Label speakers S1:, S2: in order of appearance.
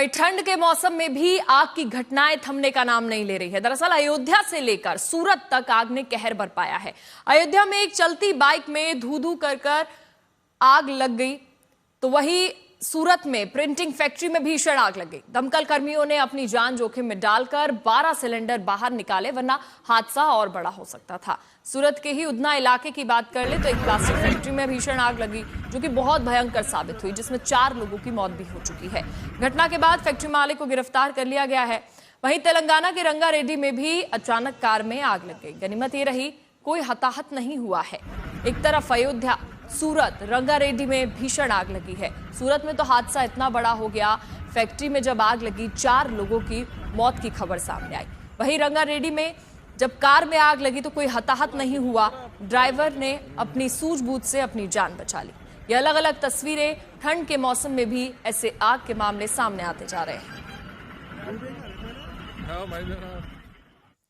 S1: वहीं ठंड के मौसम में भी आग की घटनाएं थमने का नाम नहीं ले रही है। दरअसल अयोध्या से लेकर सूरत तक आग ने कहर बरपाया है। अयोध्या में एक चलती बाइक में धू धू कर आग लग गई, तो वहीं सूरत में प्रिंटिंग फैक्ट्री में भीषण आग लग गई। दमकल कर्मियों ने अपनी जान जोखिम में डालकर 12 सिलेंडर बाहर निकाले, वरना हादसा और बड़ा हो सकता था। सूरत के ही उधना इलाके की बात कर ले तो एक प्लास्टिक फैक्ट्री में भीषण आग लगी, जो कि बहुत भयंकर साबित हुई, जिसमें 4 लोगों की मौत भी हो चुकी है। घटना के बाद फैक्ट्री मालिक को गिरफ्तार कर लिया गया है। वहीं तेलंगाना के रंगारेड्डी में भी अचानक कार में आग लग गई। गनीमत ये रही कोई हताहत नहीं हुआ है। एक तरफ अयोध्या, सूरत, रंगारेड्डी में भीषण आग लगी है। सूरत में तो हादसा इतना बड़ा हो गया, फैक्ट्री में जब आग लगी 4 लोगों की मौत की खबर सामने आई। वहीं रंगारेड्डी में जब कार में आग लगी तो कोई हताहत नहीं हुआ, ड्राइवर ने अपनी सूझबूझ से अपनी जान बचा ली। ये अलग अलग तस्वीरें ठंड के मौसम में भी ऐसे आग के मामले सामने आते जा रहे हैं।